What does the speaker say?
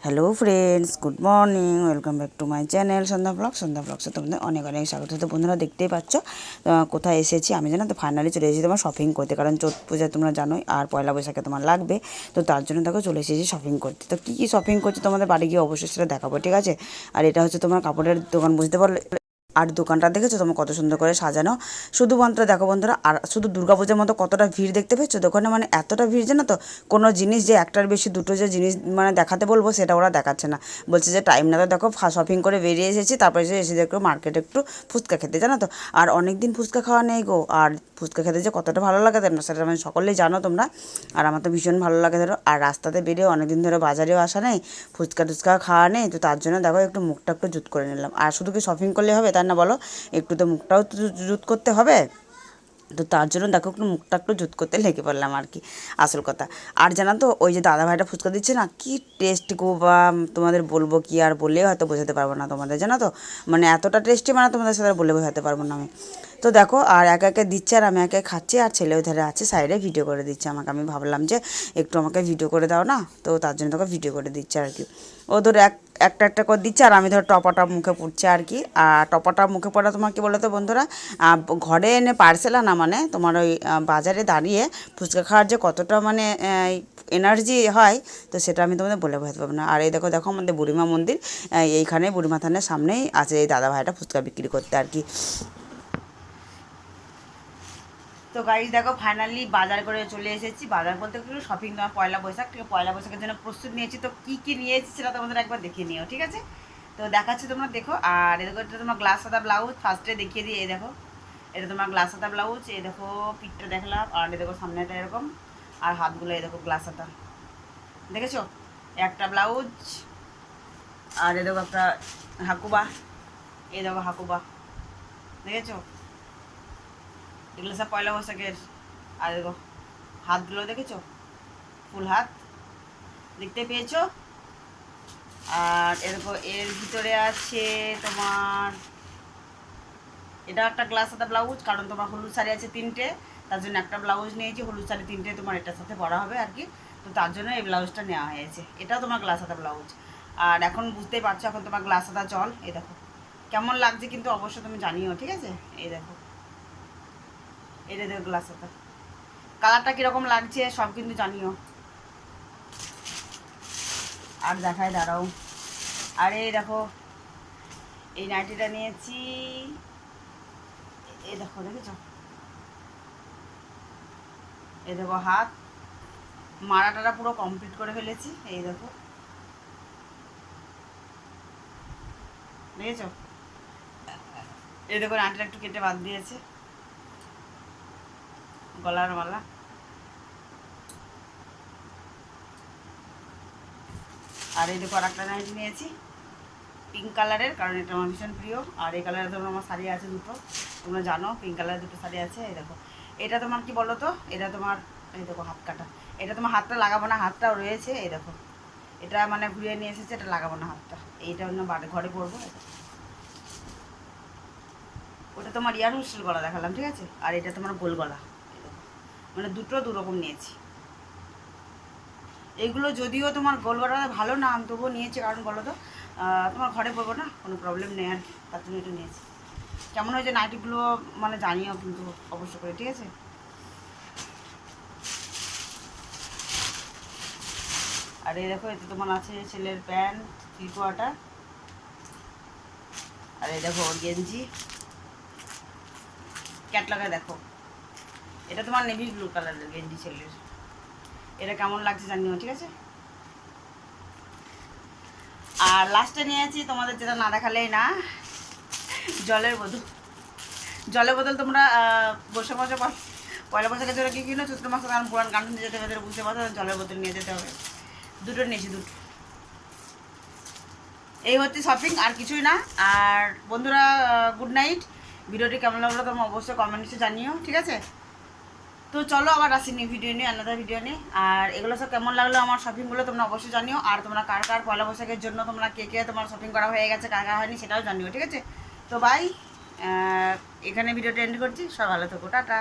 Hello friends, good morning, welcome back to my channel Sandhya ব্লগসে তোমাদের অনেক অনেক স্বাগত। তো বন্ধুরা দেখতেই পাচ্ছ কোথায় এসেছি আমি, জানো তো ফাইনালি চলে এসেছি তোমার শপিং করতে, কারণ চৈত পূজায় তোমরা জানোই আর পয়লা বৈশাখে তোমার লাগবে। তো তার জন্য দেখো চলে এসেছি শপিং করতে। তো কী কী শপিং করছি তোমাদের বাড়ি গিয়ে অবশ্যই সেটা দেখাবো, ঠিক আছে। আর এটা হচ্ছে তোমার কাপড়ের দোকান, বুঝতে পারলে। আর দোকানটা দেখেছো তোমার কত সুন্দর করে সাজানো। শুধুমাত্র দেখো বন্ধুরা, আর শুধু দুর্গাপূজার মতো কতটা ভিড় দেখতে পেয়েছো দোকানে, মানে এতটা ভিড় জানো তো। কোনো জিনিস যে একটার বেশি দুটো যে জিনিস মানে দেখাতে বলবো সেটা ওরা দেখাচ্ছে না, বলছে যে টাইম না। তো দেখো শপিং করে বেরিয়ে এসেছি, তারপরে এসে দেখো মার্কেটে একটু ফুচকা খেতে, জানো তো। আর অনেক দিন ফুচকা খাওয়া নেই গো, আর ফুচকা খেতে যে কতটা ভালো লাগে না সেটা মানে সকলেই জানো তোমরা। আর আমার তো ভীষণ ভালো লাগে ধরো। আর রাস্তাতে বেরিয়ে অনেকদিন ধরে বাজারেও আসা নেই, ফুচকা টুচকা খাওয়া নেই, তো তার জন্য দেখো একটু মুখটা একটু জুত করে নিলাম। আর শুধু কি শপিং করলে হবে তাই না বলো, একটু তো মুখটাও তো জুত করতে হবে। তো তার জন্য দেখো একটু মুখটা একটু জুত করতে লেগে পড়লাম আর কি, আসল কথা। আর জানো তো ওই যে দাদা ভাইটা ফুচকা দিচ্ছে না, কি টেস্ট গো, বা তোমাদের বলবো কি, আর বললেই হয়তো বোঝাতে পারবো না তোমাদের, জানো তো। মানে এতটা টেস্টি, মানে তোমাদের সাথে বলে বোঝাতে পারবো না আমি। তো দেখো আর একে একে দিচ্ছে আর আমি একে খাচ্ছি, আর ছেলে ধরে আছে সাইডে ভিডিও করে দিচ্ছে আমাকে। আমি ভাবলাম যে একটু আমাকে ভিডিও করে দাও না, তো তার জন্য তোকে ভিডিও করে দিচ্ছে আর কি। ও ধরো একটা একটা করে দিচ্ছে, আর আমি ধরো টপাটা মুখে পড়ছে আর কি। আর টপাটা মুখে পড়া তোমার কী বলো তো বন্ধুরা, ঘরে এনে পার্সেল আনা মানে তোমার ওই বাজারে দাঁড়িয়ে ফুচকা খাওয়ার যে কতটা মানে এনার্জি হয়, তো সেটা আমি তোমাদের বলে বোঝাতে পারবো না। আর এই দেখো দেখো আমাদের বুড়িমা মন্দির, এইখানে বুড়িমা থানের সামনেই আছে এই দাদা ভাইটা ফুচকা বিক্রি করতে আর কি। তো গাড়ি দেখো ফাইনালি বাজার করে চলে এসেছি। বাজার বলতে একটু শপিং, তোমার পয়লা বৈশাখ থেকে পয়লা বৈশাখের জন্য প্রস্তুত নিয়েছি। তো কী কী নিয়েছি সেটা তোমাদের একবার দেখে নিও, ঠিক আছে। তো দেখাচ্ছি তোমরা দেখো। আর এ দেখো, এটা তোমার গ্লাস হাতা ব্লাউজ, ফার্স্টে দেখিয়ে দিই। এই দেখো এটা তোমার গ্লাস হাতা ব্লাউজ, এই দেখো পিঠটা দেখলাম। আর এই দেখো সামনেটা এরকম, আর হাতগুলো এই দেখো গ্লাস হাতা, দেখেছো একটা ব্লাউজ। আর এ দেখো একটা হাকুবা, এই দেখো হাকুবা, দেখেছো। এগুলো সব পয়লা বৈশাখের। আর দেখো হাতগুলো দেখেছো, ফুল হাত, দেখতে পেয়েছো। আর এরকম এর ভিতরে আছে তোমার, এটা একটা গ্লাস হাতা ব্লাউজ, কারণ তোমার হলুদ শাড়ি আছে তিনটে, তার জন্য একটা ব্লাউজ নিয়েছি। হলুদ শাড়ি তিনটে তোমার এটার সাথে পরা হবে আর কি, তো তার জন্য এই ব্লাউজটা নেওয়া হয়েছে। এটাও তোমার গ্লাস হাতা ব্লাউজ। আর এখন বুঝতেই পারছো এখন তোমার গ্লাস হাতা চল। এই দেখো কেমন লাগছে কিন্তু অবশ্যই তুমি জানিও, ঠিক আছে। এই দেখো এটা দেখো গ্লাস হাতা, কালারটা কীরকম লাগছে সব কিন্তু জানিও। আর দেখায় দাঁড়াও। আর এই দেখো এই নাইটিটা নিয়েছি, এই দেখো দেখেছো, এই দেখো হাত মারাটারা পুরো কমপ্লিট করে ফেলেছি। এই দেখো দেখেছো, এই দেখো নাইটিটা একটু কেটে বাদ দিয়েছে, গলার মালা। আর এই দেখো আর একটা নাইটি নিয়েছি পিঙ্ক কালারের, কারণ এটা আমার ভীষণ প্রিয়। আর এই কালারের তোমার আমার শাড়ি আছে দুটো, তোমরা জানো পিঙ্ক কালারের দুটো শাড়ি আছে। এই দেখো এটা তোমার কি বলো তো, এটা তোমার এই দেখো হাত কাটা, এটা তোমার হাতটা লাগাবো না, হাতটাও রয়েছে। এই দেখো এটা মানে ঘুরিয়ে নিয়ে এসেছে, এটা লাগাবো না হাতটা, এইটা অন্য ঘরে পরবো। ওটা তোমার ইয়ার হোস্টেল গলা দেখালাম, ঠিক আছে। আর এটা তোমার গোল গলা, এই দেখো মানে দুটো দুরকম নিয়েছি। এইগুলো যদিও তোমার গোল গলাটা ভালো না, আমি তবুও নিয়েছি, কারণ বলো তো তোমার ঘরে পরবো না, কোনো প্রবলেম নেই আর কি, তার জন্য এটা নিয়েছি। কেমন হয়েছে নাইটিগুলো মানে জানিও কিন্তু অবশ্য করে, ঠিক আছে। আর এই দেখো এতে তোমার আছে ছেলের প্যান্ট 3/4, আর এই দেখো ওর গেঞ্জি ক্যাটলগে দেখো, এটা তোমার নেভি ব্লু কালারের গেঞ্জি ছেলের। এটা কেমন লাগছে জানিও, ঠিক আছে। আর লাস্টে নিয়েছি তোমাদের যেটা না দেখালেই না, জলের বোতল। জলের বোতল তোমরা বসে বসে পয়লা বৈশাখের জন্য কী কিনো, চৈত্র মাসে কারণ পুরান গান শুনতে যেতে হবে, বুঝতে পারছো, জলের বোতল নিয়ে যেতে হবে। দুটো নিয়েছি, দুটো। এই হচ্ছে শপিং, আর কিছুই না। আর বন্ধুরা গুড নাইট। ভিডিওটি কেমন লাগলো তোমরা অবশ্যই কমেন্টসে জানিও, ঠিক আছে। তো চলো আবার আসিনি ভিডিও নিয়ে, আলাদা ভিডিও নিয়ে। আর এগুলো সব কেমন লাগলো আমার শপিংগুলো তোমরা অবশ্যই জানিও। আর তোমরা কার কার পয়লা বৈশাখের জন্য তোমরা কে কে তোমার শপিং করা হয়ে গেছে, কার কার হয়নি সেটাও জানিও, ঠিক আছে। তো বাই, এখানে ভিডিওটা এন্ড করছি। সব ভালো থেকো, টাটা।